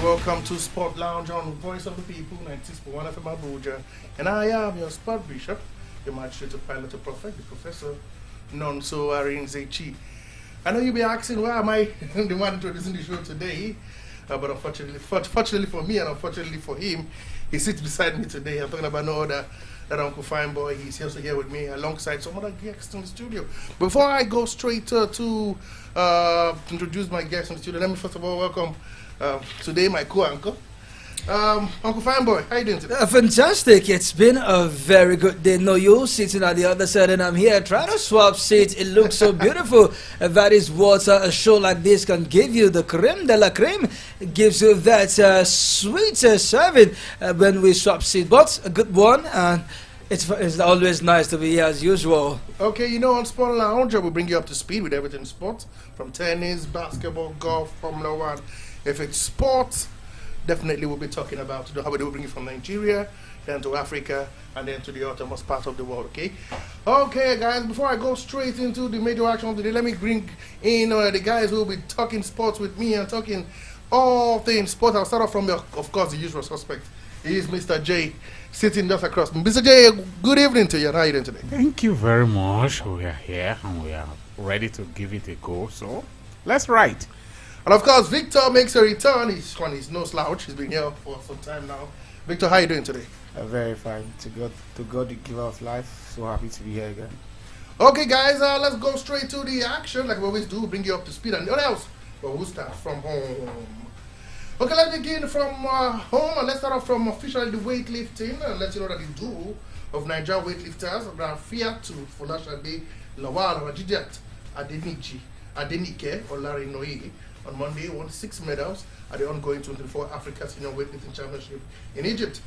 welcome to Sport Lounge on Voice of the People, 96.1 FM Abuja. And I am your Sport Bishop, your magistrate pilot to prophet, the Professor Nonso Arinzechi. I know you'll be asking, why am I the one introducing the show today? But fortunately for me and unfortunately for him, he sits beside me today. I'm talking about no other than Uncle Fine Boy. He's also here with me alongside some other guests in the studio. Before I go straight to introduce my guests in the studio, let me first of all welcome today my co-uncle, Uncle Fine Boy. How you doing today? Fantastic. It's been a very good day. No, you're sitting at the other side and I'm here trying to swap seats. It looks so beautiful. That is what a show like this can give you. The creme de la creme gives you that sweet serving when we swap seats. But a good one, and it's always nice to be here as usual. Okay, you know, on Sport Lounge, we'll bring you up to speed with everything sports, from tennis, basketball, golf, Formula One. If it's sports, definitely we'll be talking about how we do bring it from Nigeria, then to Africa, and then to the uttermost part of the world, okay? Okay, guys, before I go straight into the major action of the day, let me bring in the guys who will be talking sports with me and talking all things sports. I'll start off from, of course, the usual suspect. He is Mr. J, sitting just across me. Mr. J, good evening to you. How are you doing today? Thank you very much. We are here and we are ready to give it a go. So, let's ride. And of course, Victor makes a return. He's no slouch. He's been here for some time now. Victor, how are you doing today? Very fine. To God, the giver of life. So happy to be here again. Okay, guys, let's go straight to the action. Like we always do, bring you up to speed. And what else? But we'll start from home. Okay, let's begin from home. And let's start off from officially the weightlifting. And let you know that the duo of Nigerian weightlifters, Rafiatu Folashade Lawal Rajidat Adenike Olarinoye, on Monday won 6 medals at the ongoing 24 Africa Senior Weightlifting Championship in Egypt.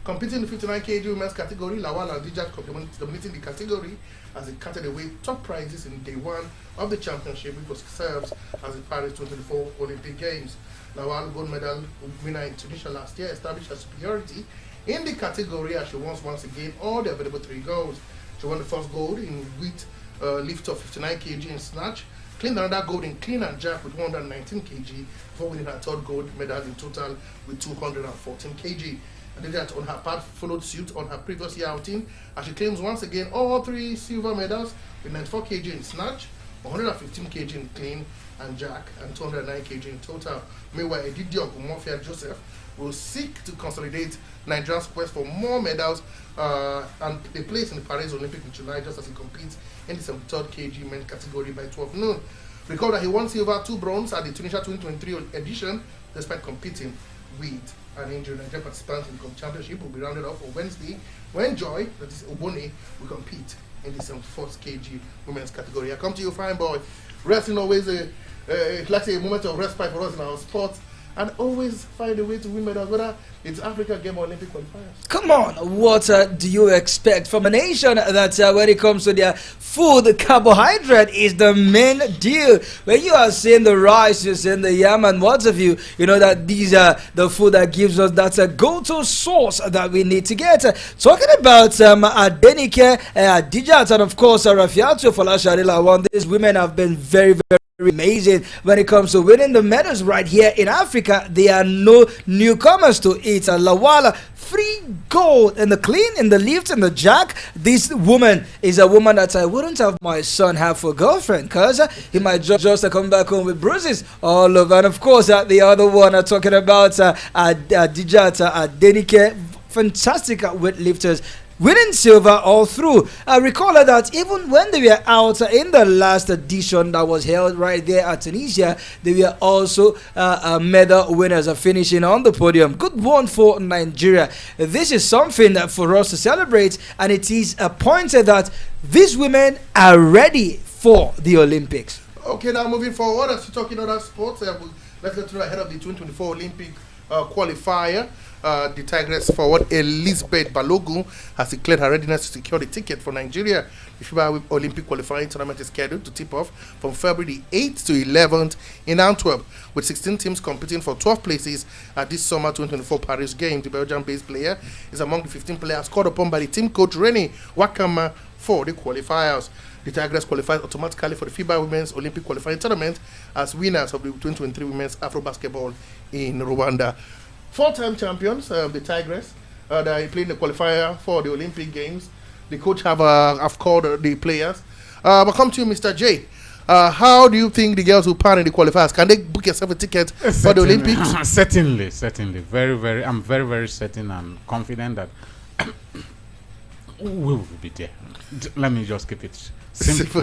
Competing in the 59 kg women's category, Lawal and Dijat dominating the category as they carted away top prizes in day one of the championship, which was served as the Paris 2024 Olympic Games. Lawal, gold medal winner in Tunisia last year, established her superiority in the category as she once again all the available 3 golds. She won the first gold in weight lift of 59 kg in snatch, claimed another gold in clean and jack with 119 kg before winning her 3rd gold medal in total with 214 kg. And that on her part followed suit on her previous year outing as she claims once again all 3 silver medals with 94 kg in snatch, 115 kg in clean and jack, and 209 kg in total. Meanwhile, Edidio Gumofia Joseph will seek to consolidate Nigeria's quest for more medals and a place in the Paris Olympics in July, just as he competes in the 73rd kg men's category by 12 noon. Recall that he won silver, 2 bronze at the Tunisia 2023 edition, despite competing with an injury. Nigerian participants in the championship will be rounded off on Wednesday when Joy, that is Obone, will compete in the 74th kg women's category. I come to you, Fine Boy. Wrestling always like a moment of respite for us in our sport, and always find a way to win medals, whether it's Africa game or Olympic qualifiers. Come on, what do you expect from a nation that when it comes to their food, carbohydrate is the main deal? When you are seeing the rice, you're seeing the yam and what have you, you know that these are the food that gives us that go-to source that we need to get. Talking about Adenike, Dijat, and of course Rafiatu Folashadila, one these women have been very amazing when it comes to winning the medals right here in Africa. They are no newcomers to it. Lawala, 3 gold in the clean, in the lift, in the jack. This woman is a woman that I wouldn't have my son have for girlfriend, because he might just come back home with bruises all over. And of course, the other one talking about Dijat Adenike, fantastic weightlifters, winning silver all through. I recall that even when they were out in the last edition that was held right there at Tunisia, they were also medal winners, finishing on the podium. Good one for Nigeria. This is something for us to celebrate, and it is a point that these women are ready for the Olympics. Okay, now moving forward, as we're talking other sports, let's get to ahead of the 2024 Olympic qualifier. The Tigress forward Elizabeth Balogun has declared her readiness to secure the ticket for Nigeria. The FIBA Olympic qualifying tournament is scheduled to tip off from February 8th to 11th in Antwerp, with 16 teams competing for 12 places at this summer 2024 Paris Games. The Belgian-based player is among the 15 players called upon by the team coach Rene Wakama for the qualifiers. The Tigers qualified automatically for the FIBA Women's Olympic Qualifying Tournament as winners of the 2023 Women's Afro Basketball in Rwanda. 4-time champions, the Tigers. They played the qualifier for the Olympic Games. The coach have called the players. But come to you, Mr. J. How do you think the girls will pan in the qualifiers? Can they book yourself a ticket for the Olympics? Certainly. I'm very certain and confident that we will be there. Let me just keep it simple.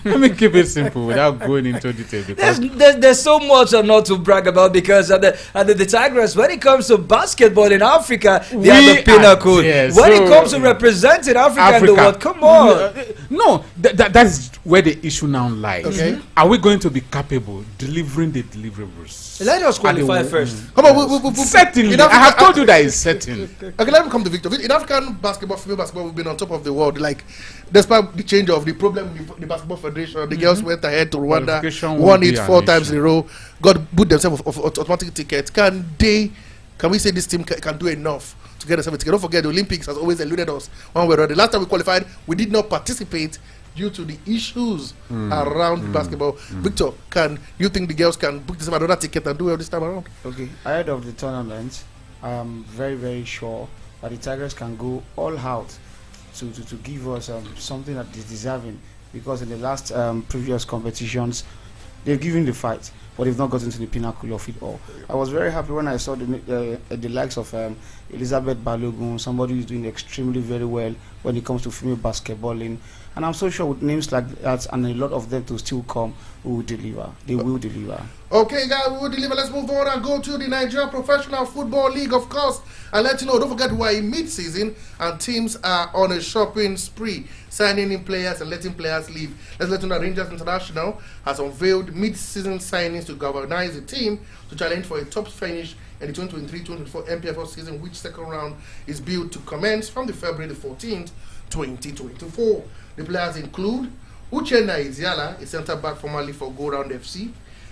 Let me keep it simple without going into detail. Because there's so much not to brag about because the Tigers, when it comes to basketball in Africa, they are the pinnacle. When it comes to representing Africa in the world, come on. No, that's where the issue now lies. Okay. Are we going to be capable delivering the deliverables? Let us qualify first. Come on, certainly. I have told you that it's certain. Okay, let me come to Victor. In African basketball, female basketball, we've been on top of the world. Like, despite the change of the problem with the basketball federation, the girls went ahead to Rwanda, won it 4 times in a row, put themselves of automatic tickets. Can we say this team can do enough to get themselves a ticket? Don't forget, the Olympics has always eluded us one way or another. The last time we qualified, we did not participate due to the issues around basketball. Victor, can you think the girls can book themselves another ticket and do it this time around? Okay, ahead of the tournament, I'm very sure that the Tigers can go all out to give us something that is deserving, because in the last previous competitions they've given the fight, but they've not gotten to the pinnacle of it all. I was very happy when I saw the likes of Elizabeth Balogun, somebody who's doing extremely very well when it comes to female basketballing, and I'm so sure with names like that and a lot of them to still come, we will deliver. They will deliver. Okay, guys, we will deliver. Let's move on and go to the Nigeria Professional Football League, of course, and let you know, don't forget we're in mid-season and teams are on a shopping spree, signing in players and letting players leave. Let's let you know that Rangers International has unveiled mid-season signings to galvanize the team to challenge for a top finish in the 2023-2024 MPFL season, which second round is built to commence from the February the 14th, 2024. The players include Uchenna Iziala, a centre-back formerly for Go Round FC,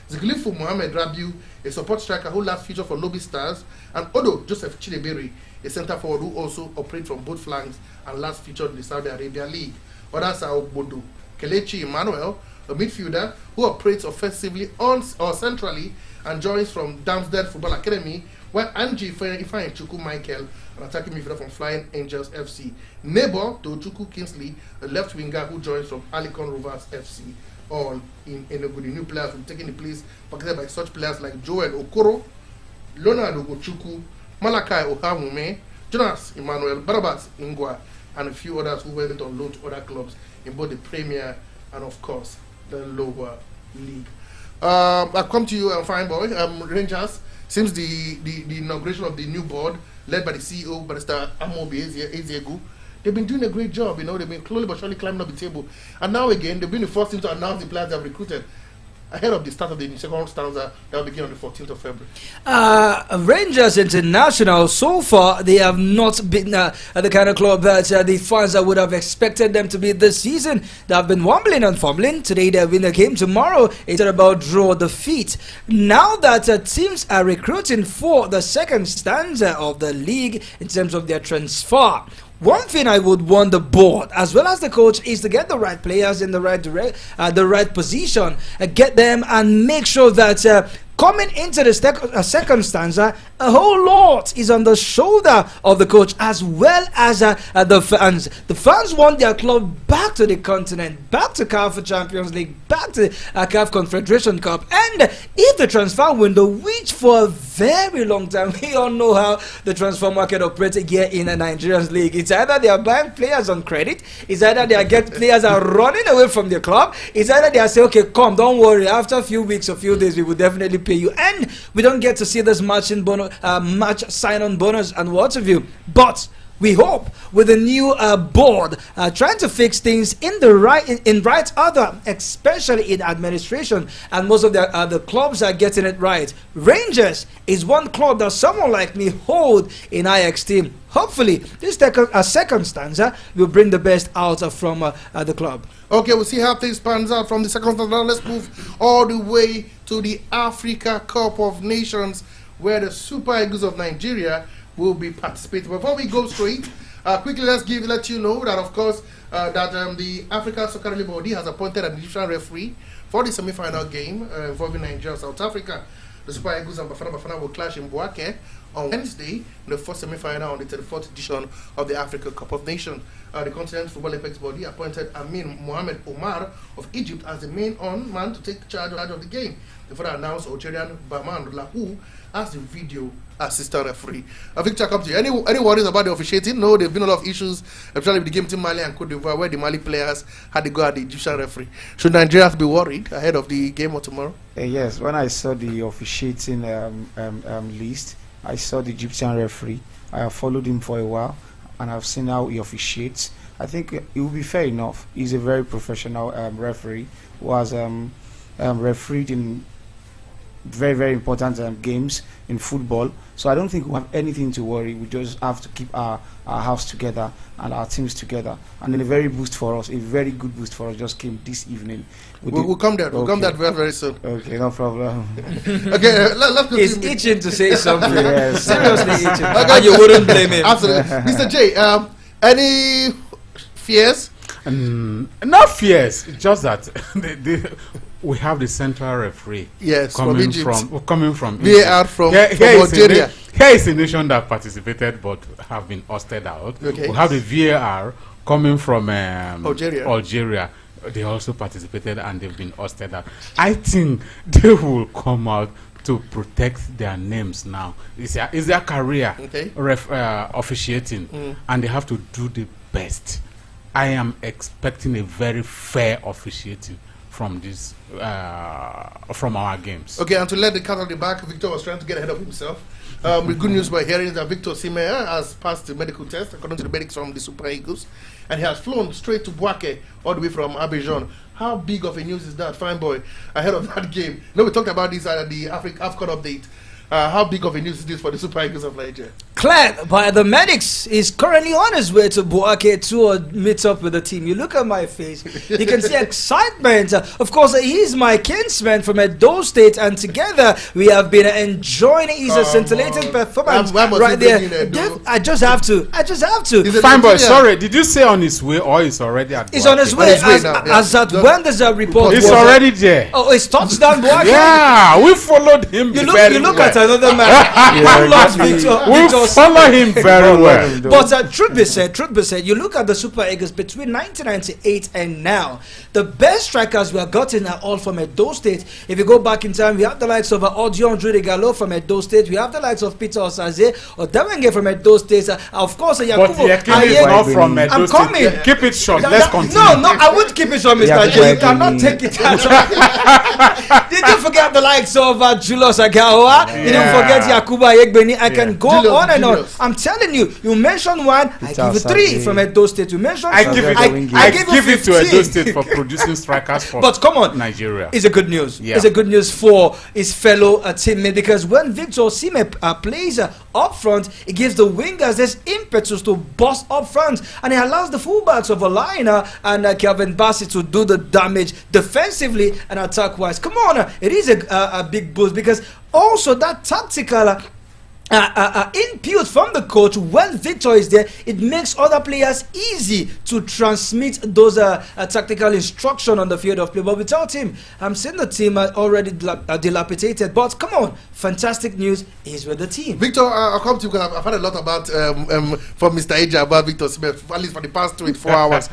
Ziglifu Mohamed Rabiu, a support striker who last featured for Lobby Stars, and Odo Joseph Chidebere, a centre-forward who also operates from both flanks and last featured in the Saudi Arabia League. Others are Obodo Kelechi Emmanuel, a midfielder who operates offensively or centrally and joins from Damsdale Football Academy, while Angie Ifeanyi Chukwu Michael, an attacking midfielder from Flying Angels FC. Neighbor to Chukwu Kingsley, a left winger who joins from Alicon Rovers FC, all in Enugu. The new players will be taking the place packeted by such players like Joel Okoro, Leonard Ogochukwu, Malakai Ohamume, Jonas Emmanuel, Barabas Ingwa, and a few others who went on loan to other clubs in both the Premier and, of course, the lower league. I'll come to you, fine boy. Rangers, since the inauguration of the new board, led by the CEO, Barrister Amobi Eziegu, they've been doing a great job. They've been slowly but surely climbing up the table. And now again, they've been the first team to announce the players they've recruited ahead of the start of the second stanza that will begin on the 14th of February. Rangers International, so far, they have not been the kind of club that the fans would have expected them to be this season. They have been wobbling and fumbling. Today they win a game. Tomorrow it's about draw defeat. Now that teams are recruiting for the second stanza of the league in terms of their transfer, one thing I would want the board as well as the coach is to get the right players in the right position, get them and make sure that coming into the second stanza, a whole lot is on the shoulder of the coach as well as the fans. The fans want their club back to the continent, back to CAF Champions League, back to CAF Confederation Cup. And if the transfer window, which for a very long time, we all know how the transfer market operates here in the Nigerians League. It's either they are buying players on credit, it's either they are getting players are running away from their club, it's either they are saying, okay, come, don't worry, after a few weeks or few days, we will definitely pay you. And we don't get to see this match sign-on bonus and what have you. But we hope with the new board trying to fix things in right order, especially in administration, and most of the clubs are getting it right. Rangers is one club that someone like me hold in high esteem. Hopefully, this second stanza will bring the best out from the club. Okay, we'll see how things pans out from the second stanza. Now let's move all the way to the Africa Cup of Nations, where the Super Eagles of Nigeria will be participating. Before we go straight, Quickly, let you know that, of course, the African Soccer League Body has appointed an Egyptian referee for the semi-final game involving Nigeria and South Africa. The Super Eagles and Bafana will clash in Bouake on Wednesday in the first semi-final on the 34th edition of the Africa Cup of Nations. The Continental Football Apex Body appointed Amin Mohamed Omar of Egypt as the main man to take charge of the game. They further announced Algerian Baman Lahu as the video assistant referee. Victor, come to you. Any worries about the officiating? No, there have been a lot of issues, especially with the game between Mali and Cote d'Ivoire, where the Mali players had to go at the Egyptian referee. Should Nigeria be worried ahead of the game or tomorrow? Yes, when I saw the officiating list, I saw the Egyptian referee. I have followed him for a while, and I've seen how he officiates. I think it will be fair enough. He's a very professional referee who has refereed in very, very important games in football. So I don't think we have anything to worry. We just have to keep our house together and our teams together. And then a very good boost for us just came this evening. We'll come there. We'll come there very, very soon. Okay, no problem. Okay, let's continue. He's itching to say something. Yes. Seriously itching. Okay. And you wouldn't blame him. Absolutely. Mr. J, any fears? Not fears. Just that we have the central referee. Yes, coming from VAR from Algeria. Here is a nation that participated but have been ousted out. Okay. We have the VAR coming from Algeria. They also participated and they've been ousted out. I think they will come out to protect their names now. It's their career, officiating, and they have to do the best. I am expecting a very fair officiating from this from our games. Okay, and to let the cat out the back, Victor was trying to get ahead of himself. The good news we're hearing is that Victor Osimhen has passed the medical test according to the medics from the Super Eagles, and he has flown straight to Bouake all the way from Abidjan. How big of a news is that, fine boy, ahead of that game? No, we talked about this at the AFCON update. How big of a news is this for the Super Eagles of Nigeria? Cleared by the medics, is currently on his way to Bouake to meet up with the team. You look at my face, you can see excitement. Of course, he's my kinsman from Edo State, and together we have been enjoying his scintillating performance right there. I just have to. Fine boy, sorry, did you say on his way or he's already at Bouake? He's on his way. As at when there's a report. He's already there. Oh, it's touchdown Bouake. Yeah, we followed him. You look at another man who lost Victor. Follow him very well. But truth be said, you look at the Super Eagles between 1998 and now, the best strikers we have gotten are all from Edo State. If you go back in time, we have the likes of Odion Judigalo from Edo State. We have the likes of Peter Osaze or Dewenge from Edo State. Of course, Yakubu. But Yekini is not from Edo State. Coming. Keep it short. Let's continue. No, I won't keep it short, Mr. J. You cannot take it out. Did you forget the likes of Julius Agawa? You didn't forget Yakubu Ayegbeni. I can go on and on. I'm telling you, you mentioned one, I give you 3 from Edo State. You mentioned I give it to Edo State for producing strikers for but come on, Nigeria. It's a good news. Yeah. It's a good news for his fellow teammate, because when Victor Osimhen plays up front, it gives the wingers this impetus to bust up front, and it allows the fullbacks of Olaina and Kelvin Bassett to do the damage defensively and attack-wise. Come on, it is a big boost, because also that tactical input from the coach when Victor is there, it makes other players easy to transmit those tactical instruction on the field of play. But without him, I'm seeing the team already dilapidated. But come on, fantastic news is with the team. Victor, I'll come to you because I've heard a lot about from Mr. Eja about Victor Smith, at least for the past 24 hours.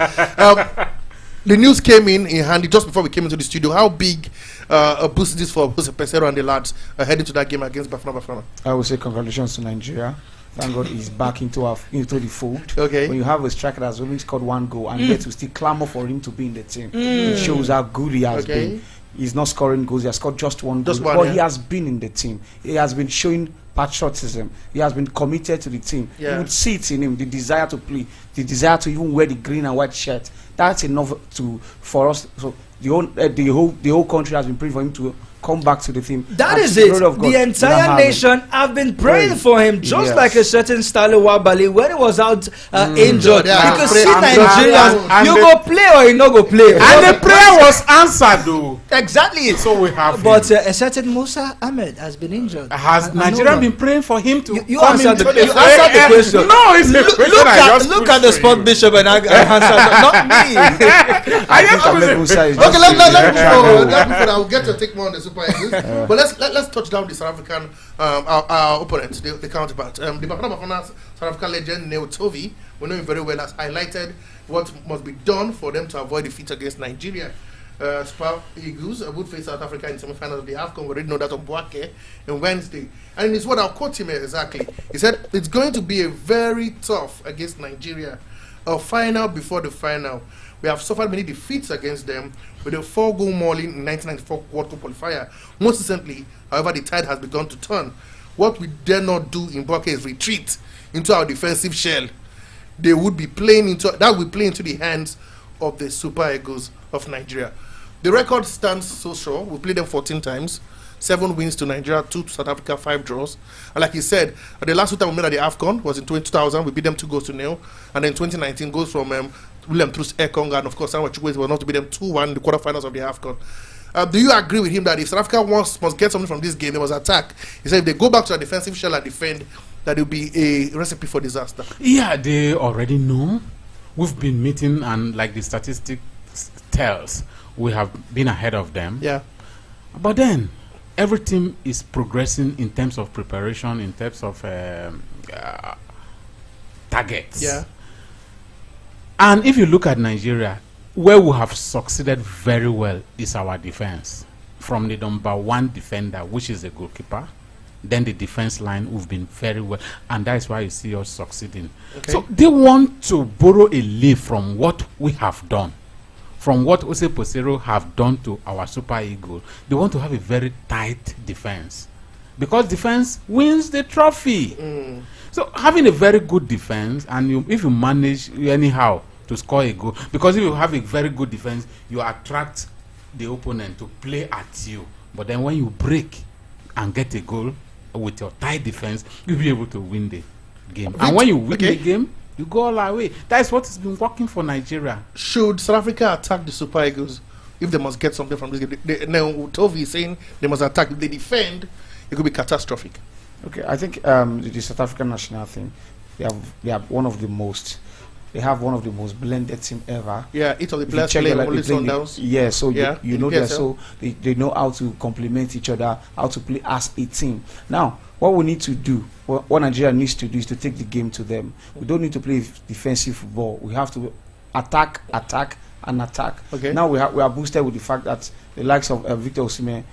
The news came in handy just before we came into the studio. How big a boost is this for Jose Pesero and the lads heading to that game against Bafana? I would say congratulations to Nigeria. Thank God he's back into the fold. Okay. When you have a striker that's only scored 1 goal and yet we still clamor for him to be in the team, it shows how good he has been. He's not scoring goals, he has scored just 1 goal. But he has been in the team. He has been showing patriotism. He has been committed to the team. You would see it in him, the desire to play, the desire to even wear the green and white shirt. That's enough for us. So the whole country has been praying for him to come back to the theme. That And is to the it. glory of God, The entire Muhammad. nation have been praying Pray. for him, just Yes. like a certain Stanley Wabali when he was out injured. Yeah, you can pray- see and- Nigerians, and you the- go play or you no go play. And the prayer was answered, though. Exactly. So we have. But him. a certain Musa Ahmed has been injured. Has I know Nigeria that. been praying for him to You come answered into the- you fray? answered the question. No, it's a question I just Look put at the for sport you. bishop and I answered, not me. I just think put Ahmed it- Musa is Okay, just let a me travel. before I will get to take more on the Super Eagles. But let's touch down the South African our opponents, the counterpart. The Bafana Bafana South African legend Neo Tovi, we know him very well, has highlighted what must be done for them to avoid defeat against Nigeria. Super Eagles would face South Africa in semi-finals of the AFCON. We already know that on Boake on Wednesday. And in his word, I'll quote him here exactly. He said, it's going to be a very tough against Nigeria. A final before the final. We have suffered many defeats against them with a 4-goal mauling in 1994 World Cup qualifier. Most recently, however, the tide has begun to turn. What we dare not do in Boake is retreat into our defensive shell. They would be playing into the hands of the Super Eagles of Nigeria. The record stands so sure. We played them 14 times, 7 wins to Nigeria, 2 to South Africa, 5 draws. And like he said, the last time we met at the AFCON was in 2000. We beat them 2-0, and then 2019 goes from William Truss Ekong, and of course Samuel Chukwueze was not to beat them 2-1 in the quarterfinals of the AFCON. Do you agree with him that if South Africa must get something from this game, they must attack? He said if they go back to a defensive shell and defend, that will be a recipe for disaster. Yeah, they already know. We've been meeting, and like the statistics tells, we have been ahead of them. Yeah. But then, every team is progressing in terms of preparation, in terms of targets. Yeah. And if you look at Nigeria, where we have succeeded very well is our defense. From the number 1 defender, which is the goalkeeper, then the defense line, we've been very well. And that is why you see us succeeding. Okay. So they want to borrow a leaf from what we have done. From what Ose Posero have done to our Super Eagle. They want to have a very tight defense. Because defense wins the trophy. So having a very good defense, and if you manage anyhow to score a goal, because if you have a very good defense, you attract the opponent to play at you. But then when you break and get a goal with your tight defense, you'll be able to win the game. And when you win the game, you go all our way. That's what has been working for Nigeria. Should South Africa attack the Super Eagles if they must get something from this game? Now, Tovi is saying they must attack. If they defend, it could be catastrophic. Okay, I think the South African national team, they have one of the most blended team ever. Yeah, each of the If you players check play like only they play in the- Sundowns. Yeah, so Yeah, you in know the that, PSL. so they know how to complement each other, how to play as a team. Now, what we need to do, what Nigeria needs to do, is to take the game to them. We don't need to play defensive football. We have to attack, and attack. Okay. Now we are boosted with the fact that the likes of Victor Osimhen